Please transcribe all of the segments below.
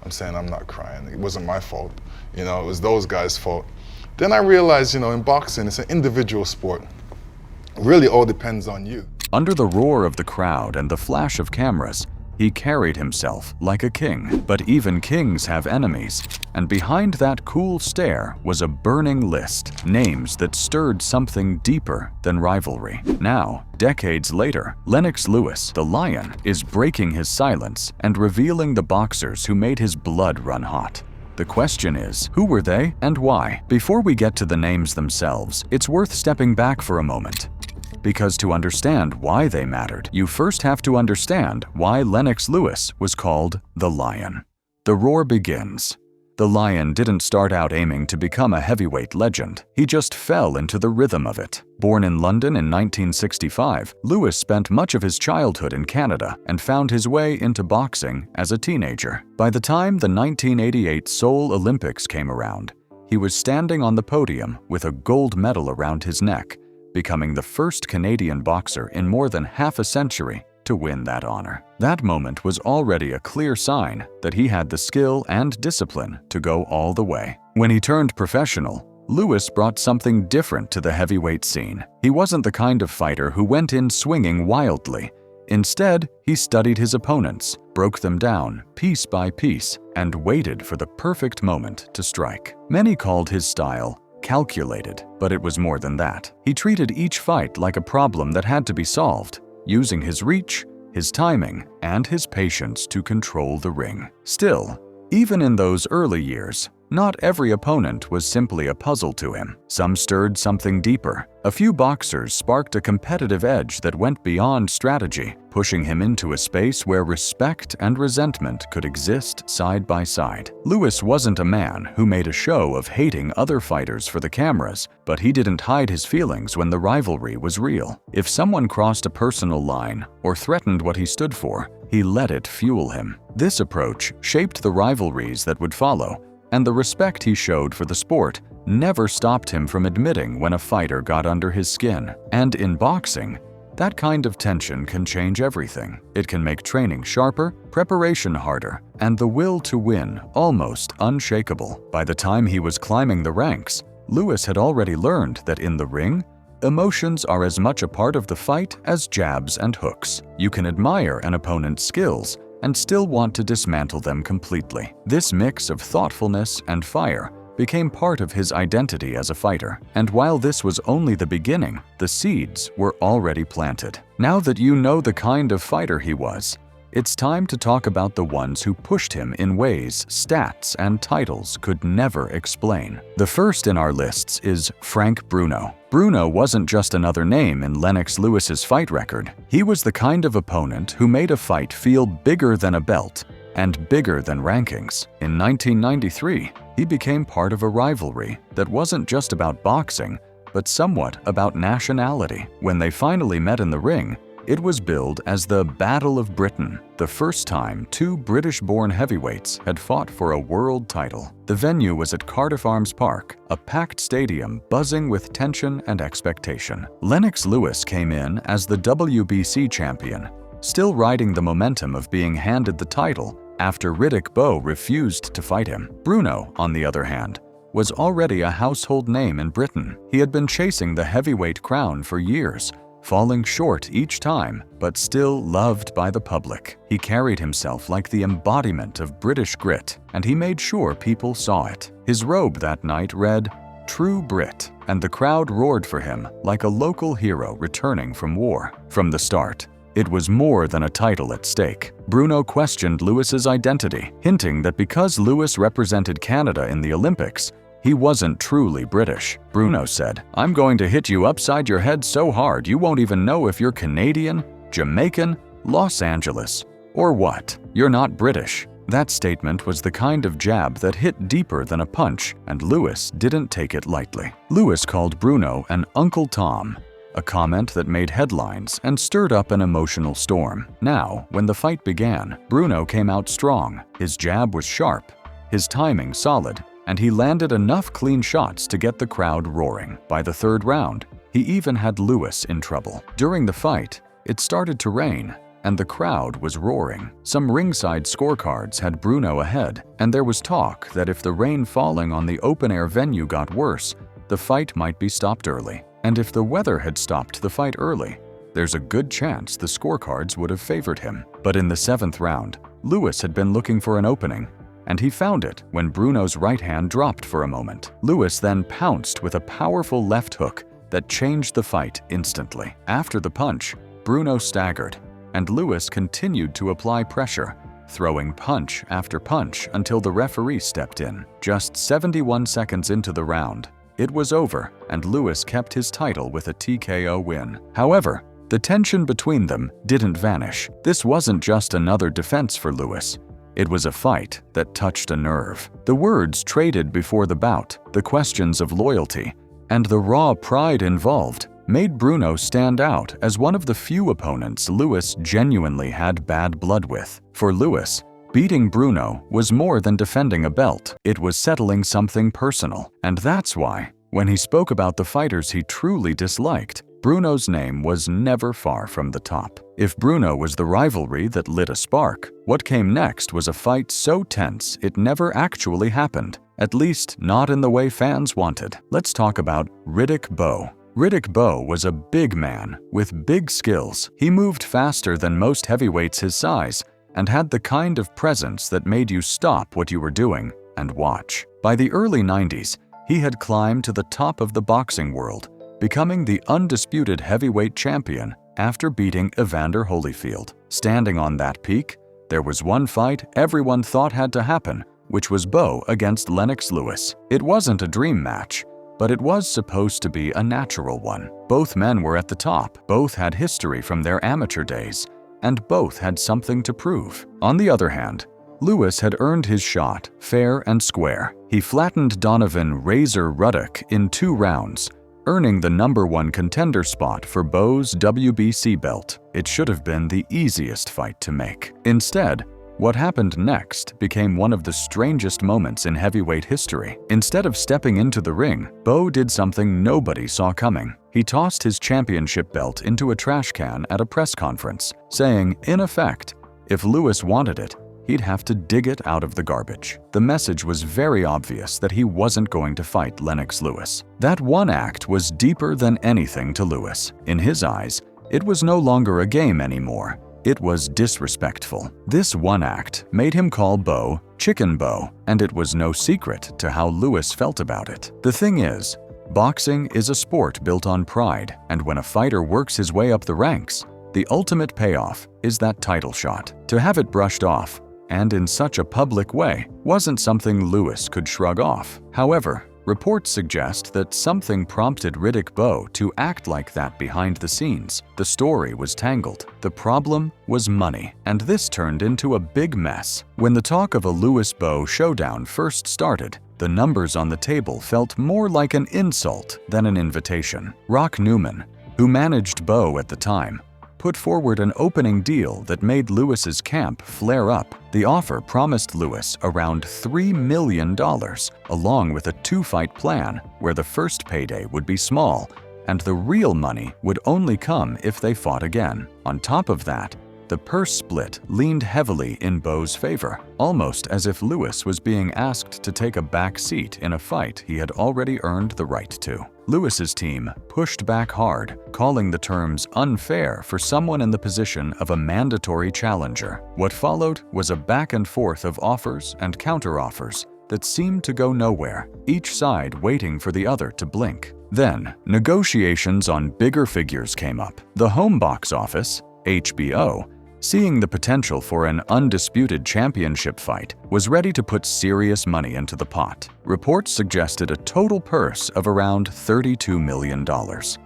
I'm saying I'm not crying. It wasn't my fault. You know, it was those guys' fault. Then I realized, you know, in boxing, it's an individual sport. It really all depends on you. Under the roar of the crowd and the flash of cameras, he carried himself like a king. But even kings have enemies, and behind that cool stare was a burning list, names that stirred something deeper than rivalry. Now, decades later, Lennox Lewis, the Lion, is breaking his silence and revealing the boxers who made his blood run hot. The question is, who were they and why? Before we get to the names themselves, it's worth stepping back for a moment. Because to understand why they mattered, you first have to understand why Lennox Lewis was called the Lion. The roar begins. The Lion didn't start out aiming to become a heavyweight legend. He just fell into the rhythm of it. Born in London in 1965, Lewis spent much of his childhood in Canada and found his way into boxing as a teenager. By the time the 1988 Seoul Olympics came around, he was standing on the podium with a gold medal around his neck, becoming the first Canadian boxer in more than half a century to win that honor. That moment was already a clear sign that he had the skill and discipline to go all the way. When he turned professional, Lewis brought something different to the heavyweight scene. He wasn't the kind of fighter who went in swinging wildly. Instead, he studied his opponents, broke them down piece by piece, and waited for the perfect moment to strike. Many called his style calculated, but it was more than that. He treated each fight like a problem that had to be solved, using his reach, his timing, and his patience to control the ring. Still, even in those early years, not every opponent was simply a puzzle to him. Some stirred something deeper. A few boxers sparked a competitive edge that went beyond strategy, pushing him into a space where respect and resentment could exist side by side. Lewis wasn't a man who made a show of hating other fighters for the cameras, but he didn't hide his feelings when the rivalry was real. If someone crossed a personal line or threatened what he stood for, he let it fuel him. This approach shaped the rivalries that would follow, and the respect he showed for the sport never stopped him from admitting when a fighter got under his skin. And in boxing, that kind of tension can change everything. It can make training sharper, preparation harder, and the will to win almost unshakable. By the time he was climbing the ranks, Lewis had already learned that in the ring, emotions are as much a part of the fight as jabs and hooks. You can admire an opponent's skills and still want to dismantle them completely. This mix of thoughtfulness and fire became part of his identity as a fighter. And while this was only the beginning, the seeds were already planted. Now that you know the kind of fighter he was, it's time to talk about the ones who pushed him in ways stats and titles could never explain. The first in our lists is Frank Bruno. Bruno wasn't just another name in Lennox Lewis's fight record. He was the kind of opponent who made a fight feel bigger than a belt and bigger than rankings. In 1993, he became part of a rivalry that wasn't just about boxing, but somewhat about nationality. When they finally met in the ring, it was billed as the Battle of Britain, the first time two British-born heavyweights had fought for a world title. The venue was at Cardiff Arms Park, a packed stadium buzzing with tension and expectation. Lennox Lewis came in as the WBC champion, still riding the momentum of being handed the title after Riddick Bowe refused to fight him. Bruno, on the other hand, was already a household name in Britain. He had been chasing the heavyweight crown for years, falling short each time, but still loved by the public. He carried himself like the embodiment of British grit, and he made sure people saw it. His robe that night read, "True Brit," and the crowd roared for him like a local hero returning from war. From the start, it was more than a title at stake. Bruno questioned Lewis's identity, hinting that because Lewis represented Canada in the Olympics, he wasn't truly British. Bruno said, "I'm going to hit you upside your head so hard you won't even know if you're Canadian, Jamaican, Los Angeles, or what. You're not British." That statement was the kind of jab that hit deeper than a punch, and Lewis didn't take it lightly. Lewis called Bruno an Uncle Tom, a comment that made headlines and stirred up an emotional storm. Now, when the fight began, Bruno came out strong. His jab was sharp, his timing solid, and he landed enough clean shots to get the crowd roaring. By the third round, he even had Lewis in trouble. During the fight, it started to rain, and the crowd was roaring. Some ringside scorecards had Bruno ahead, and there was talk that if the rain falling on the open-air venue got worse, the fight might be stopped early. And if the weather had stopped the fight early, there's a good chance the scorecards would have favored him. But in the 7th round, Lewis had been looking for an opening, and he found it when Bruno's right hand dropped for a moment. Lewis then pounced with a powerful left hook that changed the fight instantly. After the punch, Bruno staggered, and Lewis continued to apply pressure, throwing punch after punch until the referee stepped in. Just 71 seconds into the round, it was over, and Lewis kept his title with a TKO win. However, the tension between them didn't vanish. This wasn't just another defense for Lewis. It was a fight that touched a nerve. The words traded before the bout, the questions of loyalty, and the raw pride involved made Bruno stand out as one of the few opponents Lewis genuinely had bad blood with. For Lewis, beating Bruno was more than defending a belt. It was settling something personal. And that's why, when he spoke about the fighters he truly disliked, Bruno's name was never far from the top. If Bruno was the rivalry that lit a spark, what came next was a fight so tense it never actually happened, at least not in the way fans wanted. Let's talk about Riddick Bowe. Riddick Bowe was a big man with big skills. He moved faster than most heavyweights his size and had the kind of presence that made you stop what you were doing and watch. By the early 90s, he had climbed to the top of the boxing world, becoming the undisputed heavyweight champion after beating Evander Holyfield. Standing on that peak, there was one fight everyone thought had to happen, which was Bowe against Lennox Lewis. It wasn't a dream match, but it was supposed to be a natural one. Both men were at the top, both had history from their amateur days, and both had something to prove. On the other hand, Lewis had earned his shot fair and square. He flattened Donovan Razor Ruddock in 2 rounds, earning the #1 contender spot for Bowe's WBC belt. It should have been the easiest fight to make. Instead, what happened next became one of the strangest moments in heavyweight history. Instead of stepping into the ring, Bowe did something nobody saw coming. He tossed his championship belt into a trash can at a press conference, saying, in effect, if Lewis wanted it, he'd have to dig it out of the garbage. The message was very obvious that he wasn't going to fight Lennox Lewis. That one act was deeper than anything to Lewis. In his eyes, it was no longer a game anymore. It was disrespectful. This one act made him call Bowe Chicken Bowe, and it was no secret to how Lewis felt about it. The thing is, boxing is a sport built on pride, and when a fighter works his way up the ranks, the ultimate payoff is that title shot. To have it brushed off, and in such a public way, wasn't something Lewis could shrug off. However, reports suggest that something prompted Riddick Bowe to act like that behind the scenes. The story was tangled. The problem was money, and this turned into a big mess. When the talk of a Lewis-Bowe showdown first started, the numbers on the table felt more like an insult than an invitation. Rock Newman, who managed Bowe at the time, put forward an opening deal that made Lewis's camp flare up. The offer promised Lewis around $3 million, along with a 2-fight plan where the first payday would be small and the real money would only come if they fought again. On top of that, the purse split leaned heavily in Bowe's favor, almost as if Lewis was being asked to take a back seat in a fight he had already earned the right to. Lewis's team pushed back hard, calling the terms unfair for someone in the position of a mandatory challenger. What followed was a back and forth of offers and counteroffers that seemed to go nowhere, each side waiting for the other to blink. Then, negotiations on bigger figures came up. The home box office, HBO, seeing the potential for an undisputed championship fight, was ready to put serious money into the pot. Reports suggested a total purse of around $32 million.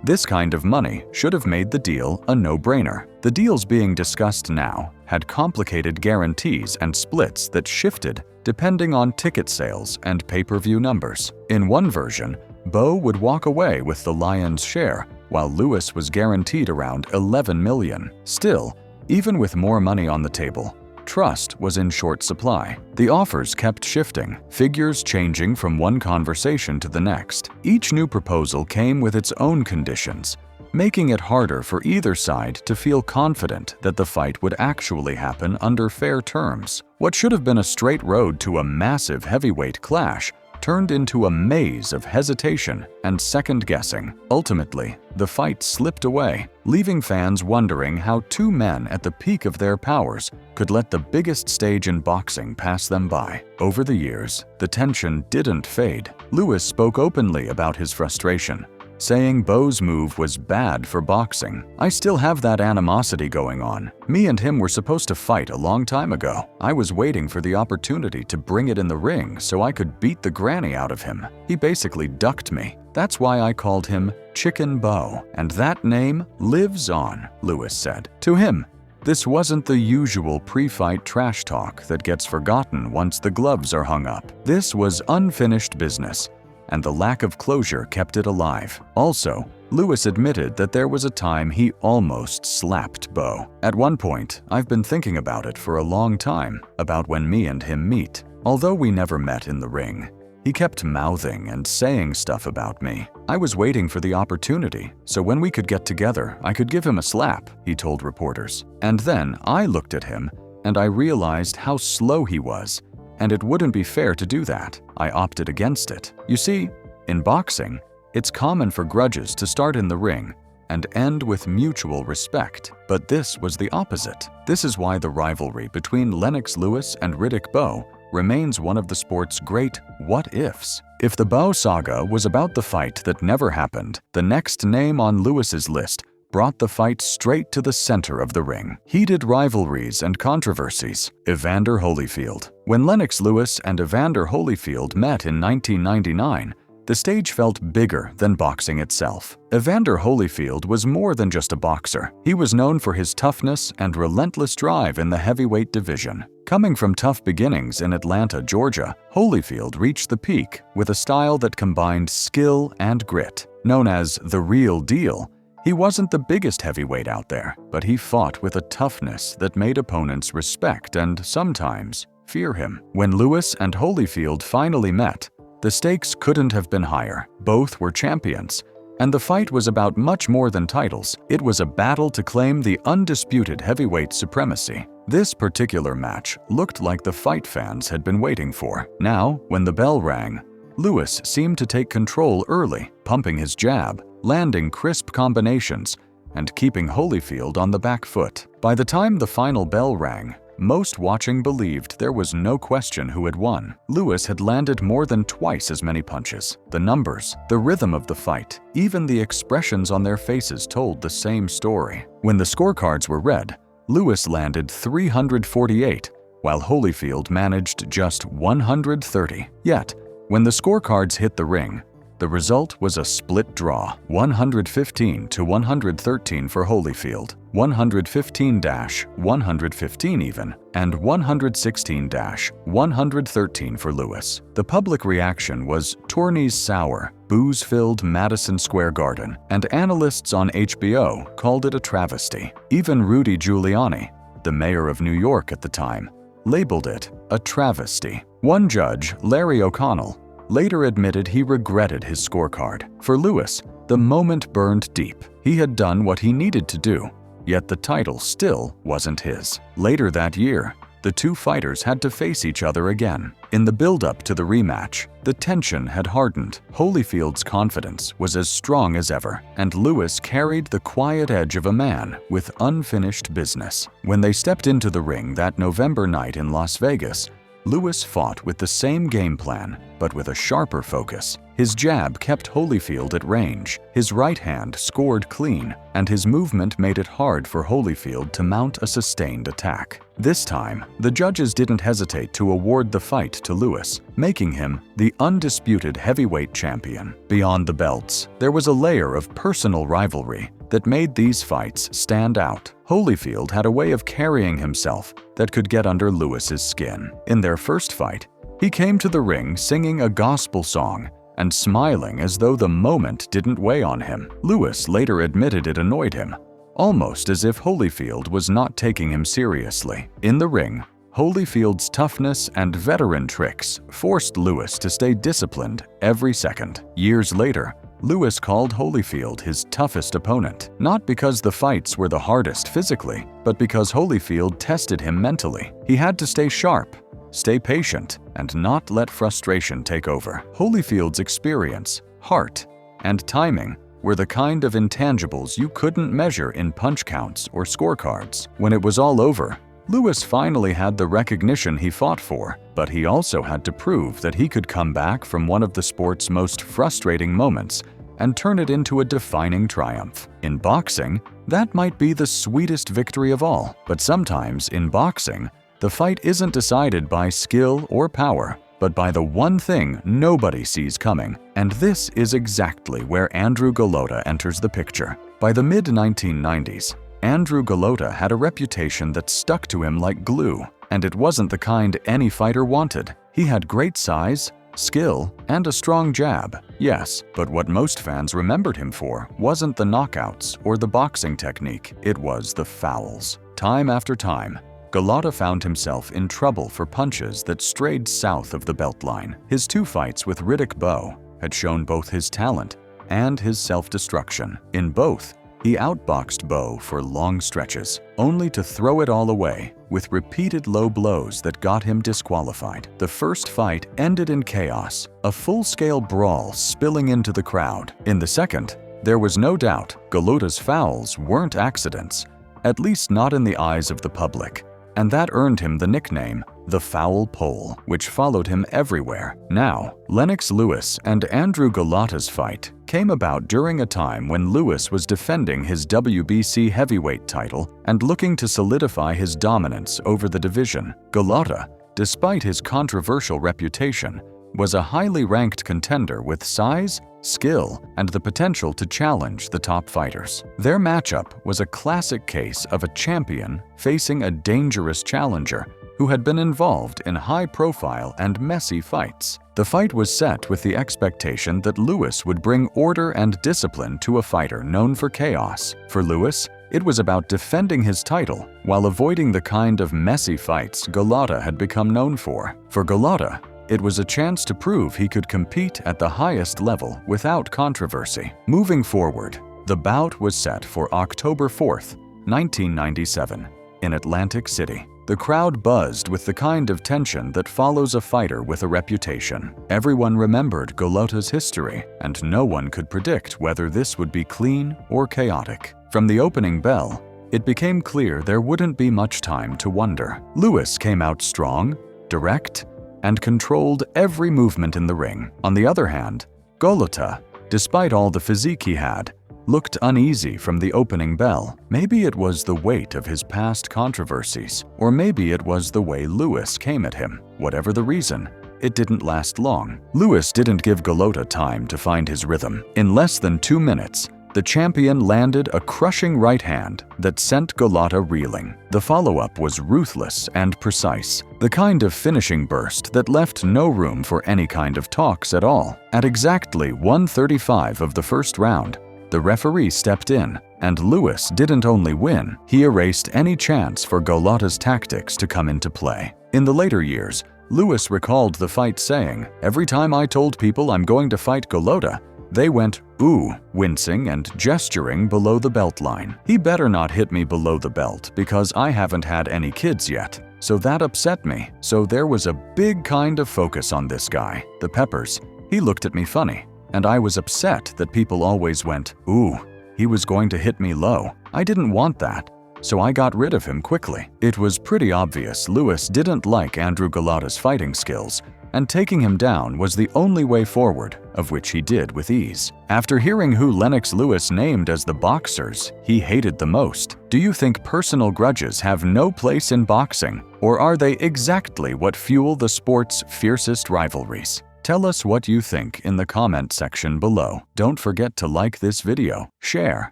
This kind of money should have made the deal a no-brainer. The deals being discussed now had complicated guarantees and splits that shifted depending on ticket sales and pay-per-view numbers. In one version, Bowe would walk away with the lion's share, while Lewis was guaranteed around $11 million. Still, even with more money on the table, trust was in short supply. The offers kept shifting, figures changing from one conversation to the next. Each new proposal came with its own conditions, making it harder for either side to feel confident that the fight would actually happen under fair terms. What should have been a straight road to a massive heavyweight clash turned into a maze of hesitation and second-guessing. Ultimately, the fight slipped away, leaving fans wondering how two men at the peak of their powers could let the biggest stage in boxing pass them by. Over the years, the tension didn't fade. Lewis spoke openly about his frustration, saying Bo's move was bad for boxing. "I still have that animosity going on. Me and him were supposed to fight a long time ago. I was waiting for the opportunity to bring it in the ring so I could beat the granny out of him. He basically ducked me. That's why I called him Chicken Bo, and that name lives on," Lewis said. To him, this wasn't the usual pre-fight trash talk that gets forgotten once the gloves are hung up. This was unfinished business, and the lack of closure kept it alive. Also, Lewis admitted that there was a time he almost slapped Bo. "At one point, I've been thinking about it for a long time, about when me and him meet. Although we never met in the ring, he kept mouthing and saying stuff about me. I was waiting for the opportunity, so when we could get together, I could give him a slap," he told reporters. "And then I looked at him, and I realized how slow he was, and it wouldn't be fair to do that. I opted against it." You see, in boxing, it's common for grudges to start in the ring and end with mutual respect, but this was the opposite. This is why the rivalry between Lennox Lewis and Riddick Bowe remains one of the sport's great what-ifs. If the Bowe saga was about the fight that never happened, the next name on Lewis's list brought the fight straight to the center of the ring. Heated rivalries and controversies. Evander Holyfield. When Lennox Lewis and Evander Holyfield met in 1999, the stage felt bigger than boxing itself. Evander Holyfield was more than just a boxer. He was known for his toughness and relentless drive in the heavyweight division. Coming from tough beginnings in Atlanta, Georgia, Holyfield reached the peak with a style that combined skill and grit. Known as the real deal, he wasn't the biggest heavyweight out there, but he fought with a toughness that made opponents respect and sometimes fear him. When Lewis and Holyfield finally met, the stakes couldn't have been higher. Both were champions, and the fight was about much more than titles. It was a battle to claim the undisputed heavyweight supremacy. This particular match looked like the fight fans had been waiting for. Now, when the bell rang, Lewis seemed to take control early, pumping his jab, landing crisp combinations, and keeping Holyfield on the back foot. By the time the final bell rang, most watching believed there was no question who had won. Lewis had landed more than twice as many punches. The numbers, the rhythm of the fight, even the expressions on their faces told the same story. When the scorecards were read, Lewis landed 348, while Holyfield managed just 130. Yet, when the scorecards hit the ring, the result was a split draw, 115-113 for Holyfield, 115-115 even, and 116-113 for Lewis. The public reaction was tourneys sour, booze-filled Madison Square Garden, and analysts on HBO called it a travesty. Even Rudy Giuliani, the mayor of New York at the time, labeled it a travesty. One judge, Larry O'Connell, later admitted he regretted his scorecard. For Lewis, the moment burned deep. He had done what he needed to do, yet the title still wasn't his. Later that year, the two fighters had to face each other again. In the build-up to the rematch, the tension had hardened. Holyfield's confidence was as strong as ever, and Lewis carried the quiet edge of a man with unfinished business. When they stepped into the ring that November night in Las Vegas, Lewis fought with the same game plan, but with a sharper focus. His jab kept Holyfield at range, his right hand scored clean, and his movement made it hard for Holyfield to mount a sustained attack. This time, the judges didn't hesitate to award the fight to Lewis, making him the undisputed heavyweight champion. Beyond the belts, there was a layer of personal rivalry that made these fights stand out. Holyfield had a way of carrying himself that could get under Lewis's skin. In their first fight, he came to the ring singing a gospel song and smiling as though the moment didn't weigh on him. Lewis later admitted it annoyed him, almost as if Holyfield was not taking him seriously. In the ring, Holyfield's toughness and veteran tricks forced Lewis to stay disciplined every second. Years later, Lewis called Holyfield his toughest opponent, not because the fights were the hardest physically, but because Holyfield tested him mentally. He had to stay sharp, stay patient, and not let frustration take over. Holyfield's experience, heart, and timing were the kind of intangibles you couldn't measure in punch counts or scorecards. When it was all over, Lewis finally had the recognition he fought for, but he also had to prove that he could come back from one of the sport's most frustrating moments and turn it into a defining triumph. In boxing, that might be the sweetest victory of all, but sometimes in boxing, the fight isn't decided by skill or power, but by the one thing nobody sees coming. And this is exactly where Andrew Golota enters the picture. By the mid-1990s, Andrew Golota had a reputation that stuck to him like glue, and it wasn't the kind any fighter wanted. He had great size, skill, and a strong jab, yes, but what most fans remembered him for wasn't the knockouts or the boxing technique, it was the fouls. Time after time, Golota found himself in trouble for punches that strayed south of the belt line. His 2 fights with Riddick Bowe had shown both his talent and his self-destruction. In both, he outboxed Bowe for long stretches, only to throw it all away with repeated low blows that got him disqualified. The first fight ended in chaos, a full-scale brawl spilling into the crowd. In the second, there was no doubt Golota's fouls weren't accidents, at least not in the eyes of the public, and that earned him the nickname the Foul Pole, which followed him everywhere. Now, Lennox Lewis and Andrew Golota's fight came about during a time when Lewis was defending his WBC heavyweight title and looking to solidify his dominance over the division. Golota, despite his controversial reputation, was a highly ranked contender with size, skill, and the potential to challenge the top fighters. Their matchup was a classic case of a champion facing a dangerous challenger who had been involved in high-profile and messy fights. The fight was set with the expectation that Lewis would bring order and discipline to a fighter known for chaos. For Lewis, it was about defending his title while avoiding the kind of messy fights Golota had become known for. For Golota, it was a chance to prove he could compete at the highest level without controversy. Moving forward, the bout was set for October 4th, 1997, in Atlantic City. The crowd buzzed with the kind of tension that follows a fighter with a reputation. Everyone remembered Golota's history, and no one could predict whether this would be clean or chaotic. From the opening bell, it became clear there wouldn't be much time to wonder. Lewis came out strong, direct, and controlled every movement in the ring. On the other hand, Golota, despite all the physique he had, looked uneasy from the opening bell. Maybe it was the weight of his past controversies, or maybe it was the way Lewis came at him. Whatever the reason, it didn't last long. Lewis didn't give Golota time to find his rhythm. In less than 2 minutes, the champion landed a crushing right hand that sent Golota reeling. The follow-up was ruthless and precise, the kind of finishing burst that left no room for any kind of talks at all. At exactly 1:35 of the first round, the referee stepped in, and Lewis didn't only win, he erased any chance for Golota's tactics to come into play. In the later years, Lewis recalled the fight saying, "Every time I told people I'm going to fight Golota, they went, ooh, wincing and gesturing below the belt line. He better not hit me below the belt because I haven't had any kids yet. So that upset me. So there was a big kind of focus on this guy, the Peppers. He looked at me funny. And I was upset that people always went, ooh, he was going to hit me low. I didn't want that, so I got rid of him quickly." It was pretty obvious Lewis didn't like Andrew Golota's fighting skills, and taking him down was the only way forward, of which he did with ease. After hearing who Lennox Lewis named as the boxers he hated the most, do you think personal grudges have no place in boxing, or are they exactly what fuel the sport's fiercest rivalries? Tell us what you think in the comment section below. Don't forget to like this video, share,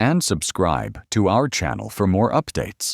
and subscribe to our channel for more updates.